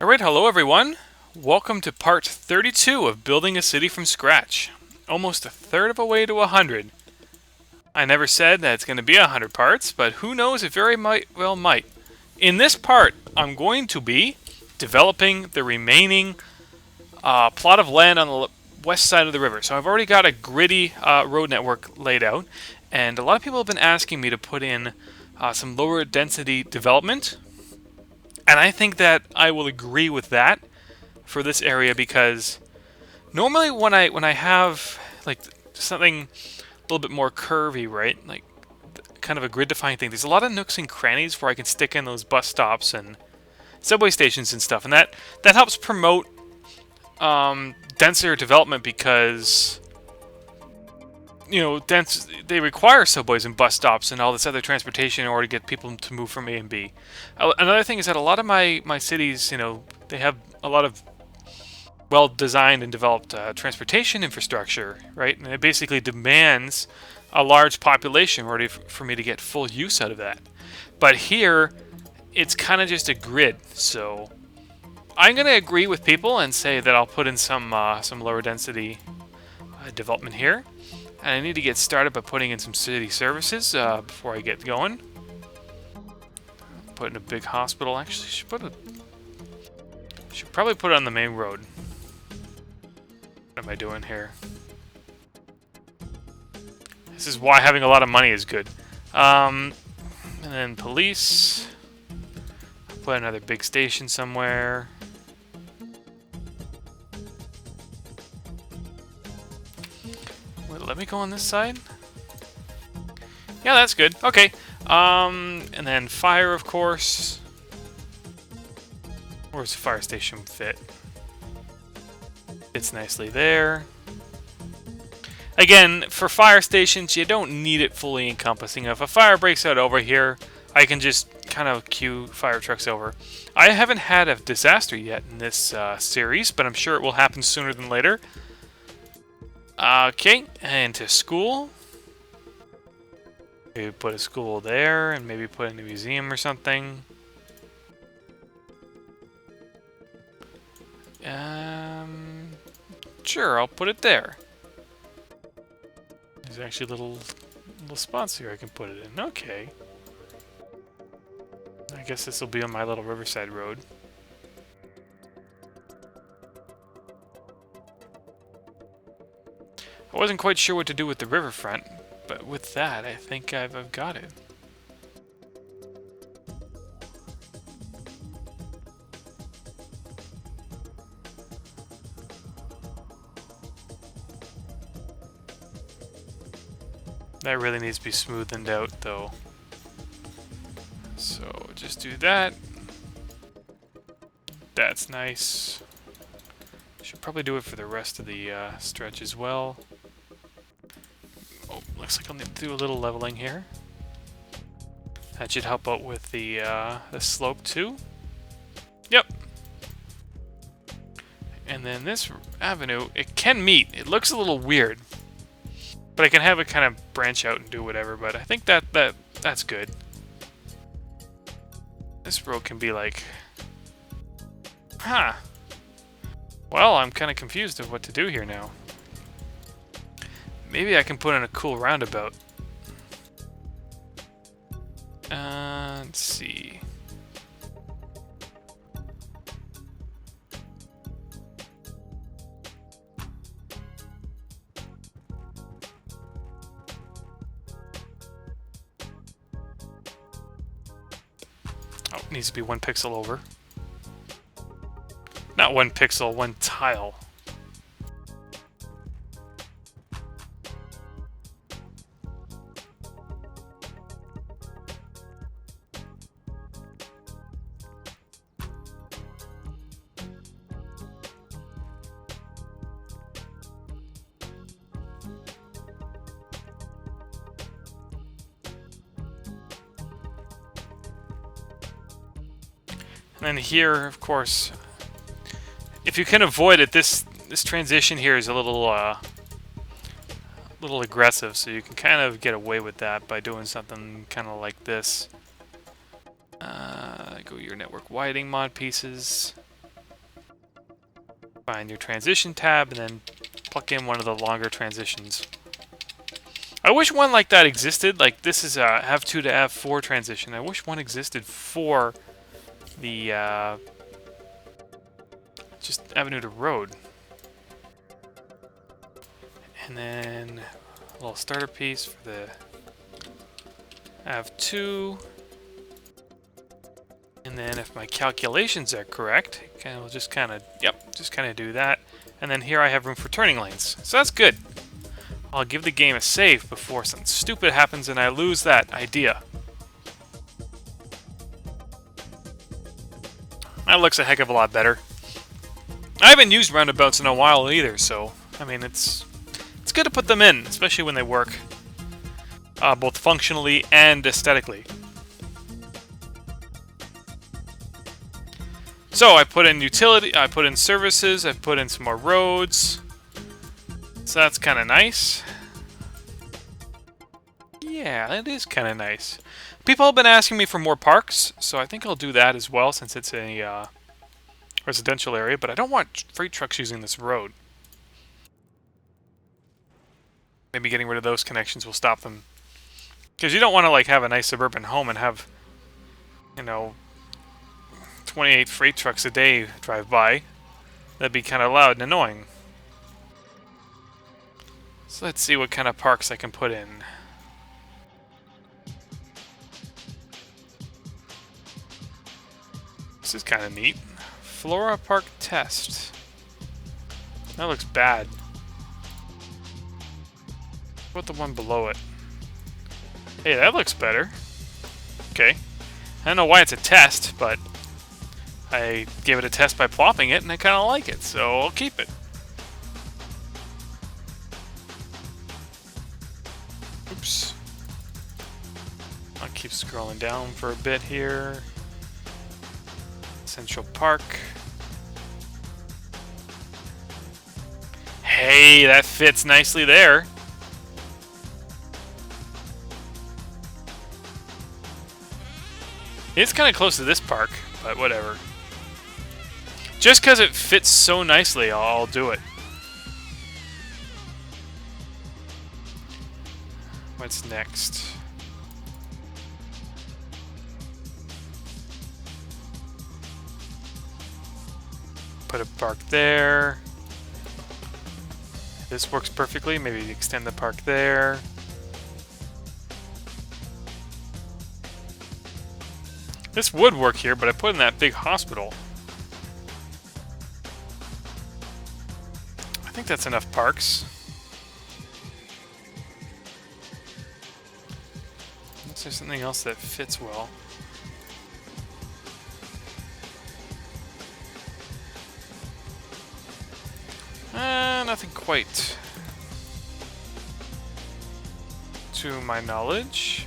Alright, hello everyone. Welcome to part 32 of building a city from scratch. Almost a third of a way to 100. I never said that it's going to be 100 parts, but who knows, it very well might. In this part, I'm going to be developing the remaining plot of land on the west side of the river. So I've already got a gritty road network laid out, and a lot of people have been asking me to put in some lower density development. And I think that I will agree with that for this area because normally when I have like something a little bit more curvy, right? Like kind of a grid defining thing. There's a lot of nooks and crannies where I can stick in those bus stops and subway stations and stuff, and that helps promote denser development because they require subways and bus stops and all this other transportation in order to get people to move from A and B. Another thing is that a lot of my cities, they have a lot of well-designed and developed transportation infrastructure, right? And it basically demands a large population in order for me to get full use out of that. But here, it's kind of just a grid, so I'm going to agree with people and say that I'll put in some lower density development here. And I need to get started by putting in some city services before I get going. Put in a big hospital. Actually, should probably put it on the main road. What am I doing here? This is why having a lot of money is good. And then police. Put another big station somewhere. Let me go on this side. Yeah, that's good. Okay. And then fire, of course. Where's the fire station fit? Fits nicely there. Again, for fire stations, you don't need it fully encompassing. If a fire breaks out over here, I can just kind of queue fire trucks over. I haven't had a disaster yet in this series, but I'm sure it will happen sooner than later. Okay, and to school. Maybe put a school there, and maybe put in a museum or something. Sure, I'll put it there. There's actually little spots here I can put it in. Okay. I guess this will be on my little riverside road. I wasn't quite sure what to do with the riverfront, but with that, I think I've got it. That really needs to be smoothened out, though. So, just do that. That's nice. Should probably do it for the rest of the stretch as well. Oh, looks like I'll need to do a little leveling here. That should help out with the slope too. Yep. And then this avenue, it can meet. It looks a little weird, but I can have it kind of branch out and do whatever. But I think that's good. This road can be like, huh. Well, I'm kind of confused of what to do here now. Maybe I can put in a cool roundabout. Let's see. Oh, it needs to be 1 pixel over. Not 1 pixel, 1 tile. And then here, of course, if you can avoid it, this transition here is a little aggressive, so you can kind of get away with that by doing something kind of like this. Go your network widening mod pieces. Find your transition tab and then pluck in one of the longer transitions. I wish one like that existed. Like this is a Av2 to Av4 transition. I wish one existed for the just avenue to road. And then a little starter piece for the Av2. And then if my calculations are correct, we'll just kind of, just kind of do that. And then here I have room for turning lanes. So that's good. I'll give the game a save before something stupid happens and I lose that idea. That looks a heck of a lot better. I haven't used roundabouts in a while either, so, I mean, it's good to put them in, especially when they work both functionally and aesthetically. So I put in utility, I put in services, I put in some more roads. So that's kind of nice. Yeah, that is kind of nice. People have been asking me for more parks, so I think I'll do that as well since it's a residential area, but I don't want freight trucks using this road. Maybe getting rid of those connections will stop them. Because you don't want to like have a nice suburban home and have, you know, 28 freight trucks a day drive by. That'd be kind of loud and annoying. So let's see what kind of parks I can put in. This is kind of neat. Flora Park Test. That looks bad. What about the one below it? Hey, that looks better. Okay. I don't know why it's a test, but I gave it a test by plopping it, and I kind of like it, so I'll keep it. Oops. I'll keep scrolling down for a bit here. Central Park. Hey, that fits nicely there. It's kind of close to this park, but whatever. Just because it fits so nicely, I'll do it. What's next? Put a park there. This works perfectly. Maybe extend the park there. This would work here, but I put in that big hospital. I think that's enough parks. Is there something else that fits well? Nothing quite. To my knowledge.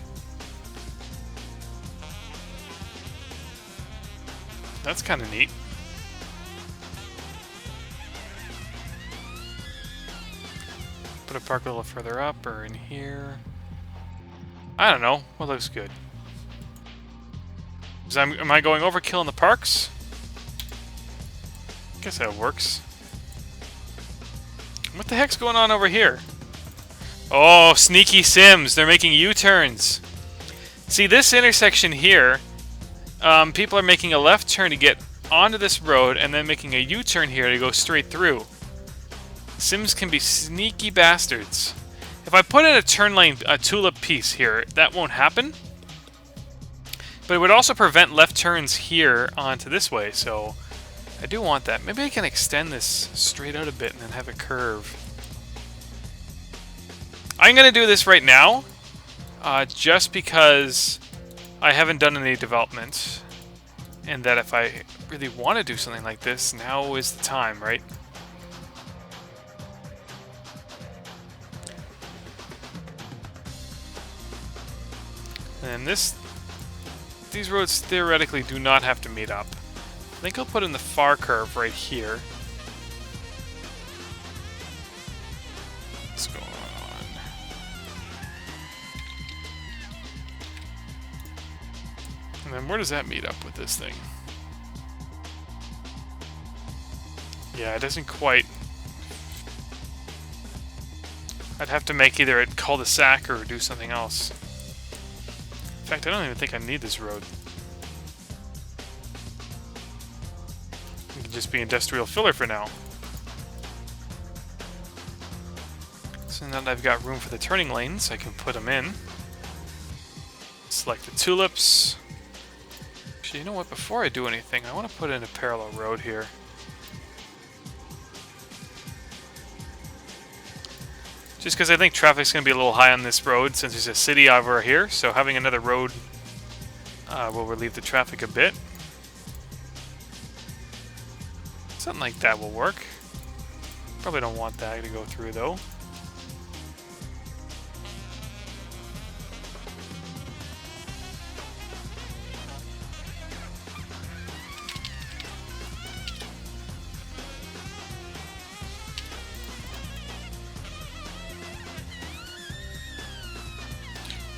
That's kind of neat. Put a park a little further up or in here. I don't know. What looks good? Am I going overkill in the parks? Guess that works. What the heck's going on over here? Oh, sneaky Sims. They're making U-turns. See, this intersection here, people are making a left turn to get onto this road and then making a U-turn here to go straight through. Sims can be sneaky bastards. If I put in a turn lane, a tulip piece here, that won't happen. But it would also prevent left turns here onto this way, so I do want that. Maybe I can extend this straight out a bit and then have a curve. I'm going to do this right now, just because I haven't done any development. And that if I really want to do something like this, now is the time, right? And these roads theoretically do not have to meet up. I think I'll put in the far curve right here. What's going on? And then where does that meet up with this thing? Yeah, it doesn't quite... I'd have to make either a cul-de-sac or do something else. In fact, I don't even think I need this road. It can just be industrial filler for now. So now that I've got room for the turning lanes, I can put them in. Select the tulips. Actually, you know what? Before I do anything, I want to put in a parallel road here. Just because I think traffic's going to be a little high on this road since there's a city over here, so having another road will relieve the traffic a bit. Something like that will work. Probably don't want that to go through though.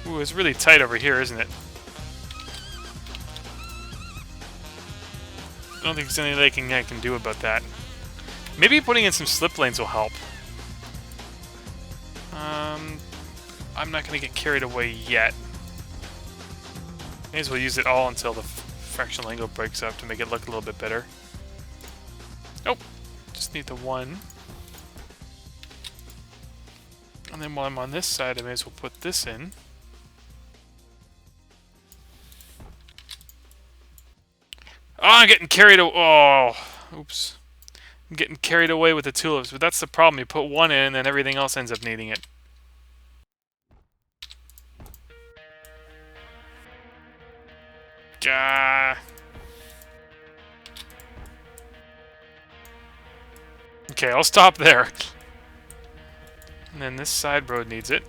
Ooh, it's really tight over here, isn't it? I don't think there's anything I can do about that. Maybe putting in some slip lanes will help. I'm not going to get carried away yet. May as well use it all until the fractional angle breaks up to make it look a little bit better. Oh, just need the one. And then while I'm on this side, I may as well put this in. Oh, I'm getting carried away. Oh, oops. I'm getting carried away with the tulips, but that's the problem. You put one in, and then everything else ends up needing it. Okay, I'll stop there. And then this side road needs it.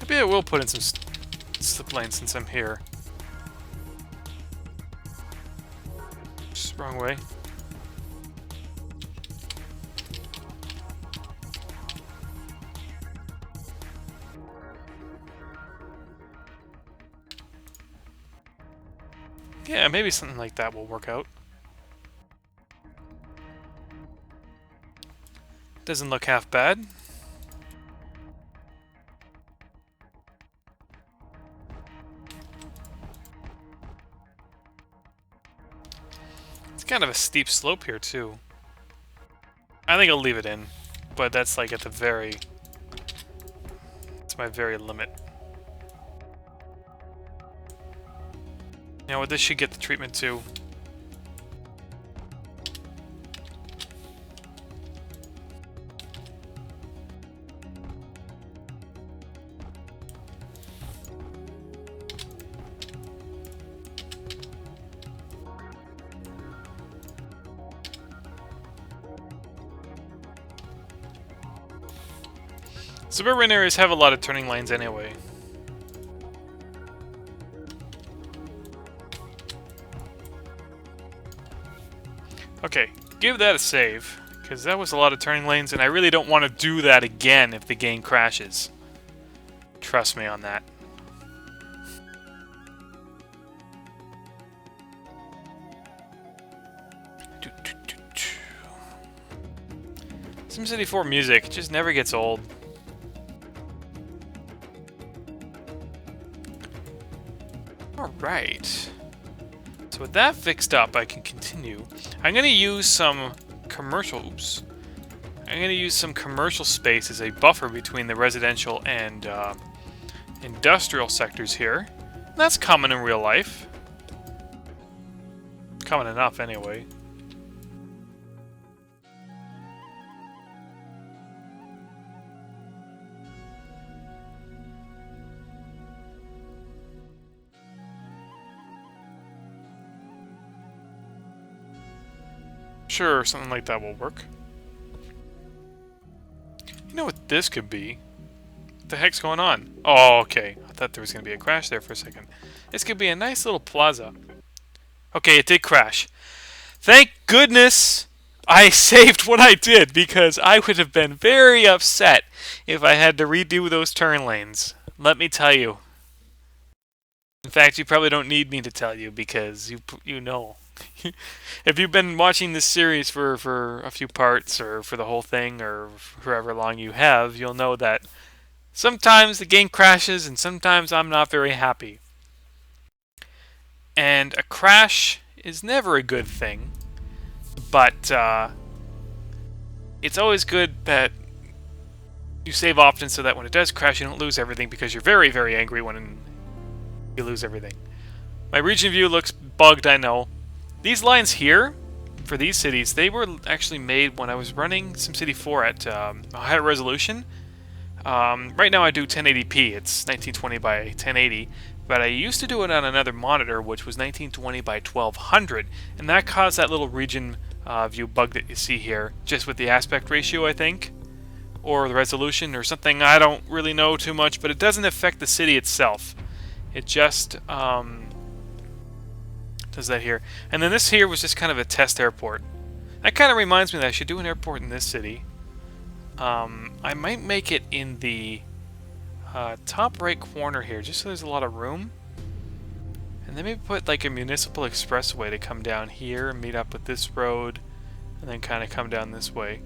Maybe I will put in some slip lanes since I'm here. Just wrong way. Yeah, maybe something like that will work out. Doesn't look half bad. It's kind of a steep slope here, too. I think I'll leave it in, but that's like at the very... It's my very limit. You know what, this should get the treatment too. Suburban areas have a lot of turning lanes anyway. Okay, give that a save, because that was a lot of turning lanes, and I really don't want to do that again if the game crashes. Trust me on that. SimCity 4 music just never gets old. Alright. So with that fixed up, I can continue. I'm going to use some commercial... Oops. I'm going to use some commercial space as a buffer between the residential and industrial sectors here. That's common in real life. Common enough, anyway. Sure, something like that will work. You know what this could be? What the heck's going on? Oh, okay. I thought there was going to be a crash there for a second. This could be a nice little plaza. Okay, it did crash. Thank goodness I saved what I did because I would have been very upset if I had to redo those turn lanes. Let me tell you. In fact, you probably don't need me to tell you because you know. If you've been watching this series for a few parts or for the whole thing or however long you have, you'll know that sometimes the game crashes and sometimes I'm not very happy. And a crash is never a good thing, but it's always good that you save often so that when it does crash, you don't lose everything because you're very, very angry when you lose everything. My region view looks bugged, I know. These lines here, for these cities, they were actually made when I was running SimCity 4 at a higher resolution. Right now I do 1080p, it's 1920 by 1080, but I used to do it on another monitor, which was 1920 by 1200, and that caused that little region view bug that you see here, just with the aspect ratio, I think, or the resolution, or something. I don't really know too much, but it doesn't affect the city itself. It just does that here. And then this here was just kind of a test airport. That kind of reminds me that I should do an airport in this city. I might make it in the top right corner here, just so there's a lot of room. And then maybe put like a municipal expressway to come down here and meet up with this road, and then kind of come down this way.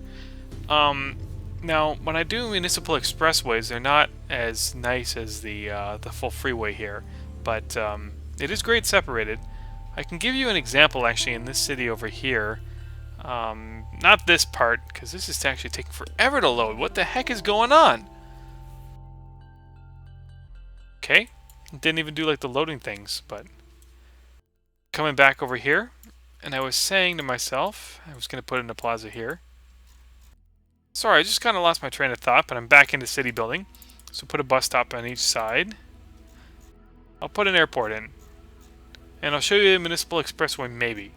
Now, when I do municipal expressways, they're not as nice as the full freeway here, but it is grade separated. I can give you an example actually in this city over here. Not this part, because this is actually taking forever to load. What the heck is going on? Okay, didn't even do like the loading things, but coming back over here, and I was saying to myself, I was going to put in a plaza here. Sorry, I just kind of lost my train of thought, but I'm back into city building. So put a bus stop on each side. I'll put an airport in. And I'll show you a municipal expressway, maybe.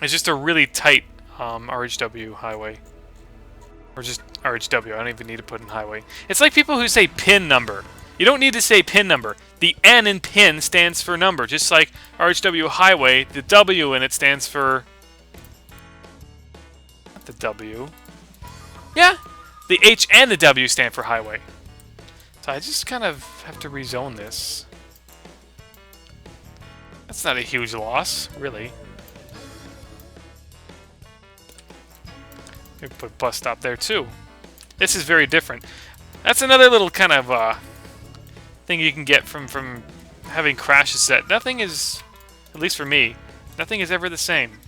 It's just a really tight RHW highway. Or just RHW, I don't even need to put in highway. It's like people who say PIN number. You don't need to say PIN number. The N in PIN stands for number. Just like RHW highway, the W in it stands for... the W. Yeah, the H and the W stand for highway. So I just kind of have to rezone this. That's not a huge loss, really. Maybe put bus stop there too. This is very different. That's another little kind of thing you can get from having crashes set. Nothing is, at least for me, nothing is ever the same.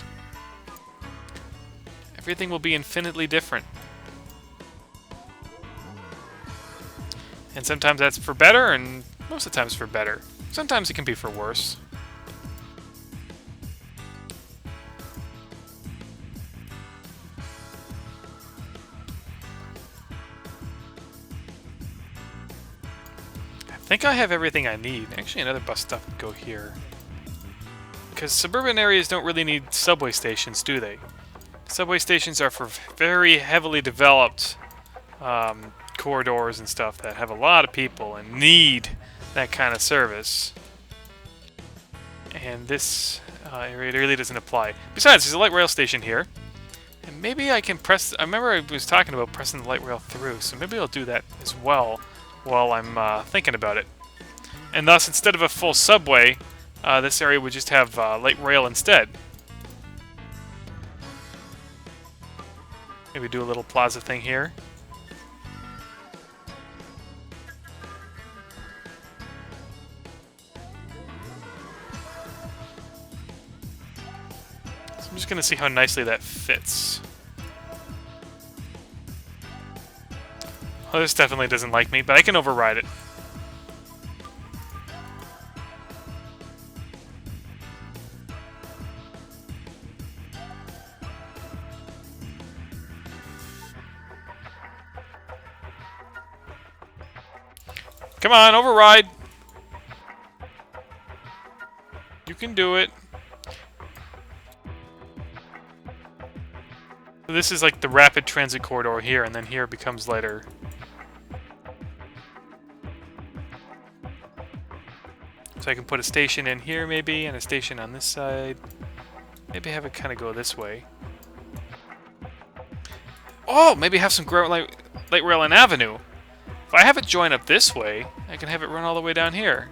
Everything will be infinitely different. And sometimes that's for better, and most of the time it's for better. Sometimes it can be for worse. I think I have everything I need. Actually, another bus stop would go here. Because suburban areas don't really need subway stations, do they? Subway stations are for very heavily developed corridors and stuff that have a lot of people and need that kind of service. And this area really doesn't apply. Besides, there's a light rail station here. And maybe I can press... I remember I was talking about pressing the light rail through, so maybe I'll do that as well while I'm thinking about it. And thus, instead of a full subway, this area would just have light rail instead. Maybe do a little plaza thing here. So I'm just going to see how nicely that fits. Oh, this definitely doesn't like me, but I can override it. Come on, override! You can do it. So this is like the rapid transit corridor here, and then here it becomes lighter. So I can put a station in here maybe, and a station on this side. Maybe have it kind of go this way. Oh, maybe have some light rail and avenue. If I have it join up this way, I can have it run all the way down here.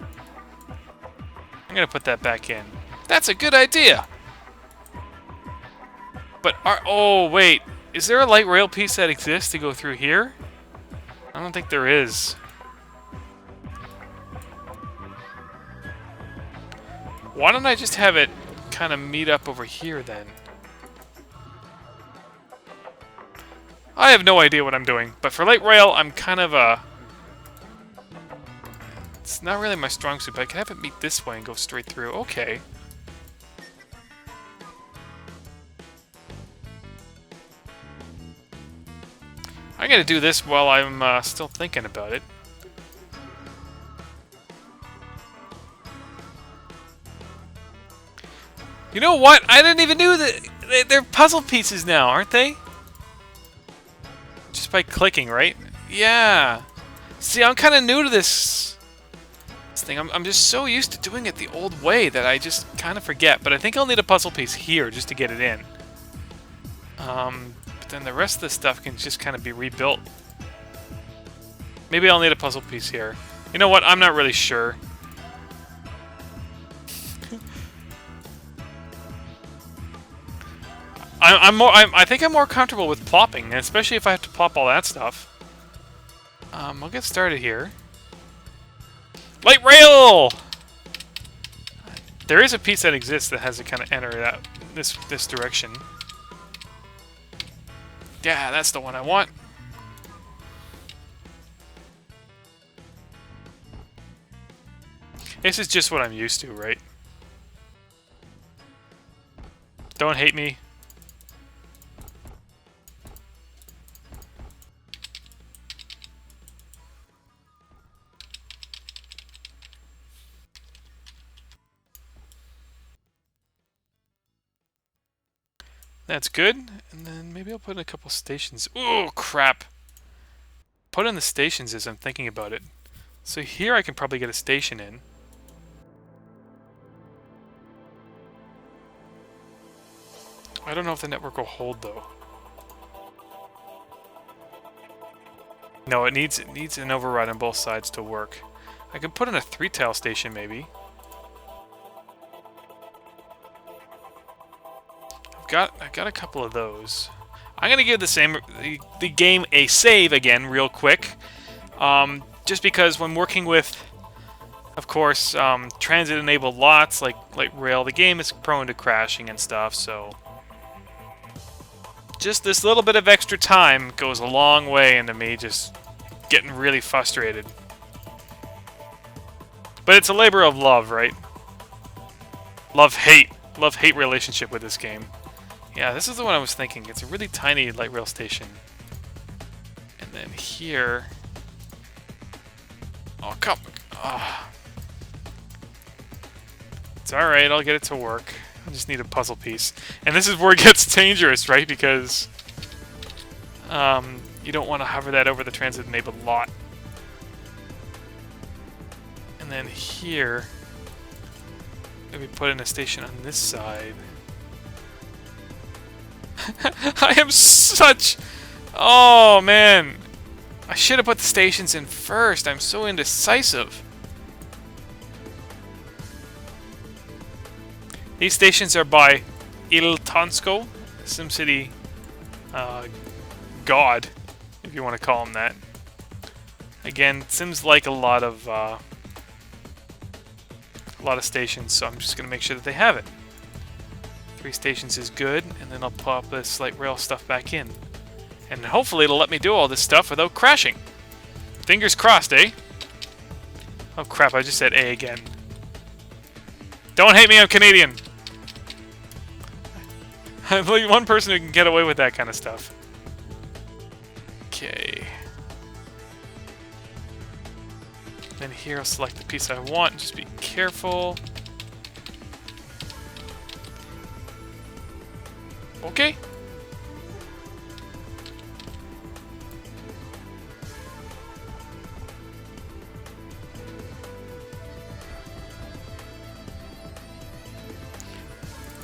I'm gonna put that back in. That's a good idea. But oh wait, is there a light rail piece that exists to go through here? I don't think there is. Why don't I just have it kind of meet up over here then? I have no idea what I'm doing, but for light rail, I'm kind of it's not really my strong suit, but I can have it meet this way and go straight through. Okay. I'm gonna do this while I'm still thinking about it. You know what? I didn't even know that they're puzzle pieces now, aren't they? Just by clicking, right? Yeah. See, I'm kind of new to this thing. I'm just so used to doing it the old way that I just kind of forget. But I think I'll need a puzzle piece here just to get it in. But then the rest of the stuff can just kind of be rebuilt. Maybe I'll need a puzzle piece here. You know what? I'm not really sure. I think I'm more comfortable with plopping, especially if I have to plop all that stuff. I'll get started here. Light rail! There is a piece that exists that has to kind of enter that this direction. Yeah, that's the one I want. This is just what I'm used to, right? Don't hate me. That's good. And then maybe I'll put in a couple stations. Oh, crap. Put in the stations as I'm thinking about it. So here I can probably get a station in. I don't know if the network will hold, though. No, it needs an override on both sides to work. I can put in a 3-tile station, maybe. I've got a couple of those. I'm gonna give the game a save again, real quick, just because when working with, of course, transit-enabled lots like rail, the game is prone to crashing and stuff. So just this little bit of extra time goes a long way into me just getting really frustrated. But it's a labor of love, right? Love-hate relationship with this game. Yeah, this is the one I was thinking. It's a really tiny light rail station. And then here... Oh, come... Oh. It's alright, I'll get it to work. I just need a puzzle piece. And this is where it gets dangerous, right? Because... you don't want to hover that over the transit-enabled lot. And then here... Maybe put in a station on this side. I am such... Oh, man. I should have put the stations in first. I'm so indecisive. These stations are by Il Tonsko, SimCity god, if you want to call him that. Again, Sims like a lot of stations, so I'm just going to make sure that they have it. 3 stations is good, and then I'll pop this light rail stuff back in. And hopefully it'll let me do all this stuff without crashing. Fingers crossed, eh? Oh crap, I just said A again. Don't hate me, I'm Canadian! I'm like one person who can get away with that kind of stuff. Okay. Then here I'll select the piece I want, just be careful. Okay.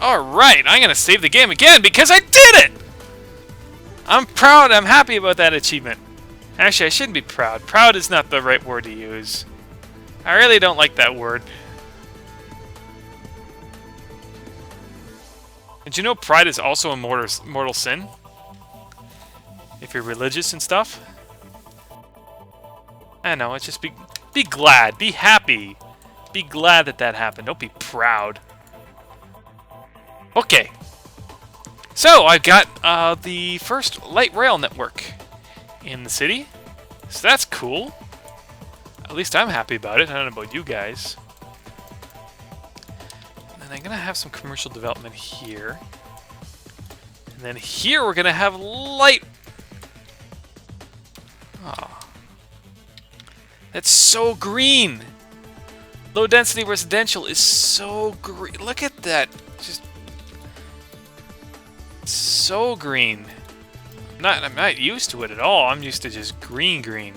Alright, I'm gonna save the game again because I did it! I'm proud, I'm happy about that achievement. Actually, I shouldn't be proud. Proud is not the right word to use. I really don't like that word. Did you know pride is also a mortal sin? If you're religious and stuff? I don't know, it's just be glad, be happy. Be glad that that happened, don't be proud. Okay. So, I've got the first light rail network in the city. So that's cool. At least I'm happy about it. I don't know about you guys. And then I'm going to have some commercial development here. And then here we're going to have light. Oh. That's so green. Low density residential is so green. Look at that. Just so green. I'm not used to it at all. I'm used to just green.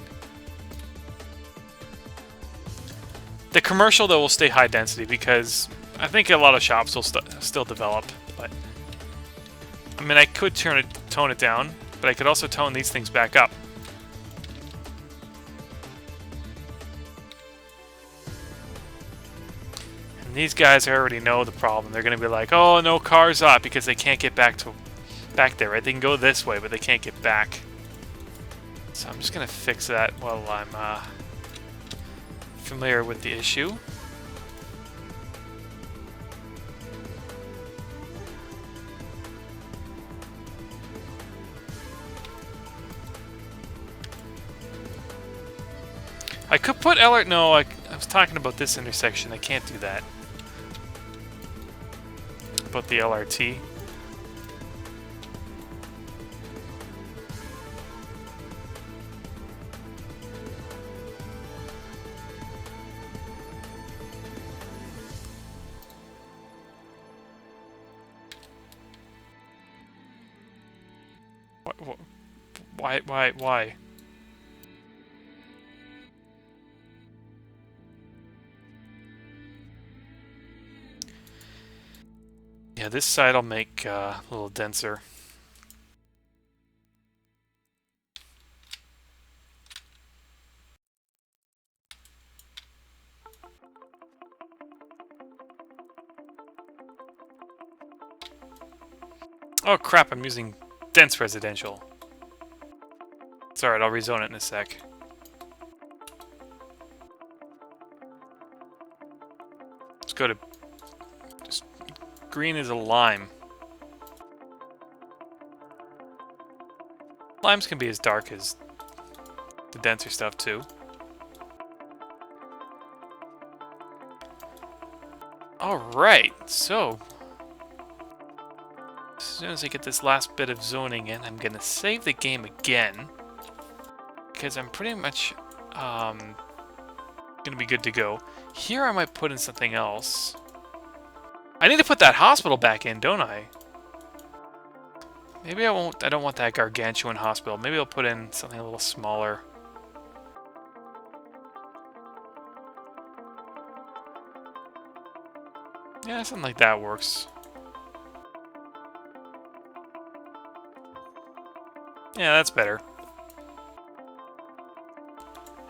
The commercial, though, will stay high density because I think a lot of shops will still develop. But I mean, I could tone it down, but I could also tone these things back up. And these guys already know the problem. They're going to be like, "Oh, no cars up," because they can't get back there, right? They can go this way, but they can't get back. So I'm just going to fix that while I'm familiar with the issue. I could put LR... No, I was talking about this intersection. I can't do that. About the LRT. Why? Yeah, this side I'll make a little denser. Oh crap, I'm using dense residential. It's alright, I'll rezone it in a sec. Let's go to... just green is a lime. Limes can be as dark as the denser stuff too. Alright, so... as soon as I get this last bit of zoning in, I'm gonna save the game again. Because I'm pretty much gonna be good to go. Here I might put in something else. I need to put that hospital back in, don't I? Maybe I won't. I don't want that gargantuan hospital. Maybe I'll put in something a little smaller. Yeah, something like that works. Yeah, that's better.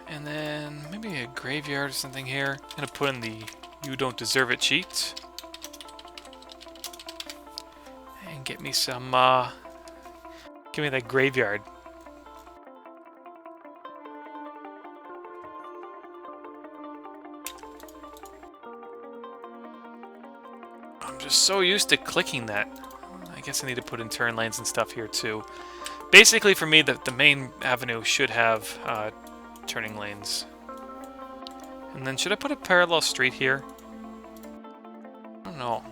And then maybe a graveyard or something here. I'm gonna put in the "You Don't Deserve It" cheat. And get me some, give me that graveyard. I'm just so used to clicking that. I guess I need to put in turn lanes and stuff here too. Basically, for me, the main avenue should have turning lanes. And then should I put a parallel street here? I don't know.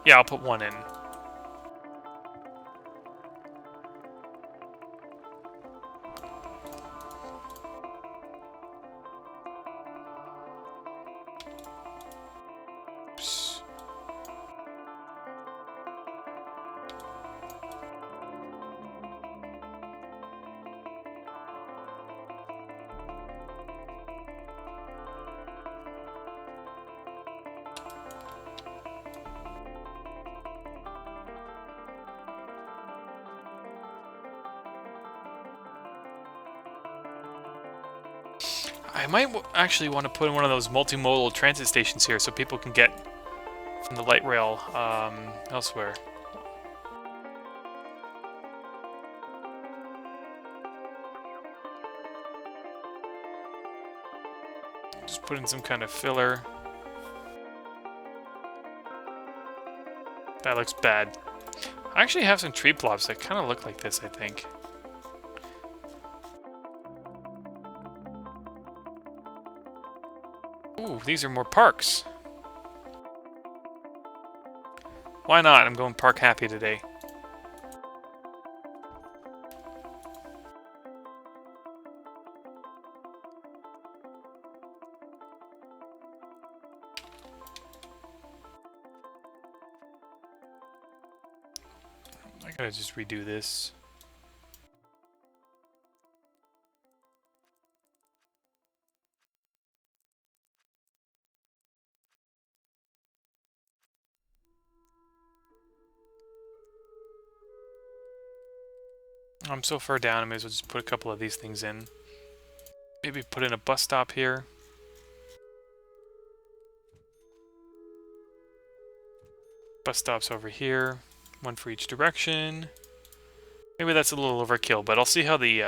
Yeah, I'll put one in. Oops. I might actually want to put in one of those multimodal transit stations here so people can get from the light rail elsewhere. Just put in some kind of filler. That looks bad. I actually have some tree plops that kind of look like this, I think. Ooh, these are more parks. Why not? I'm going park happy today. I gotta just redo this. I'm so far down, I may as well just put a couple of these things in. Maybe put in a bus stop here. Bus stops over here. One for each direction. Maybe that's a little overkill, but I'll see how the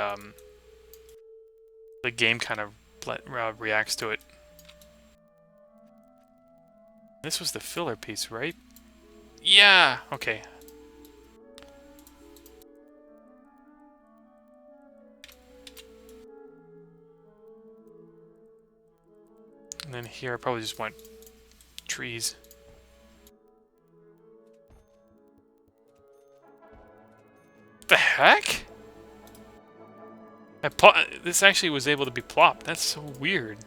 game kind of reacts to it. This was the filler piece, right? Yeah! Okay. And then here I probably just want trees. The heck? This actually was able to be plopped. That's so weird.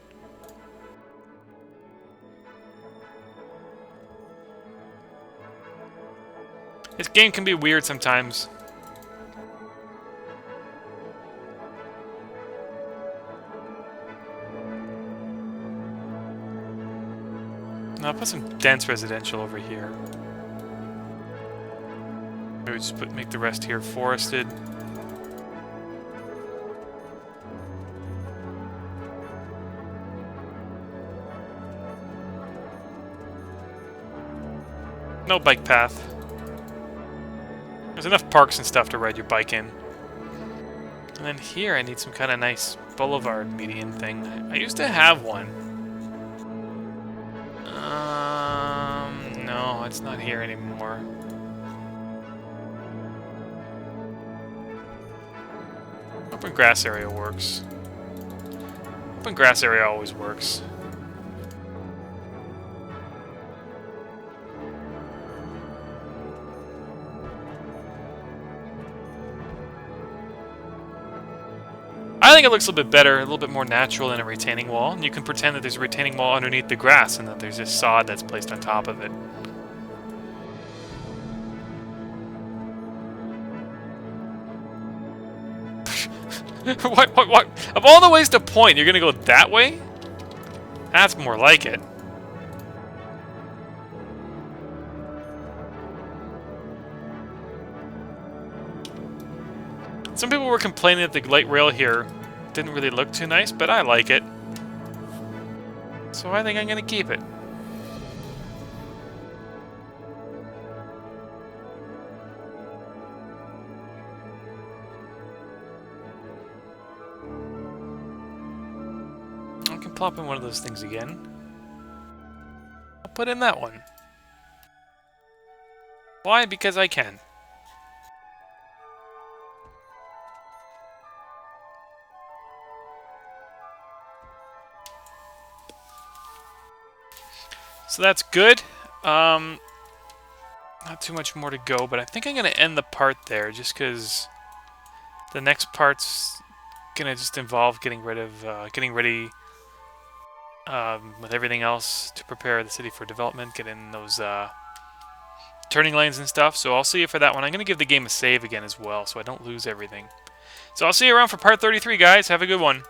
This game can be weird sometimes. Now I'll put some dense residential over here. Maybe just make the rest here forested. No bike path. There's enough parks and stuff to ride your bike in. And then here I need some kind of nice boulevard median thing. I used to have one. No, it's not here anymore. Open grass area works. Open grass area always works. I think it looks a little bit better, a little bit more natural than a retaining wall. And you can pretend that there's a retaining wall underneath the grass and that there's just sod that's placed on top of it. What? Of all the ways to point, you're gonna go that way? That's more like it. Some people were complaining that the light rail here didn't really look too nice, but I like it. So I think I'm gonna keep it. I can plop in one of those things again. I'll put in that one. Why? Because I can. So that's good. Not too much more to go, but I think I'm going to end the part there just because the next part's going to just involve getting ready with everything else to prepare the city for development, get in those turning lanes and stuff. So I'll see you for that one. I'm going to give the game a save again as well so I don't lose everything. So I'll see you around for part 33, guys. Have a good one.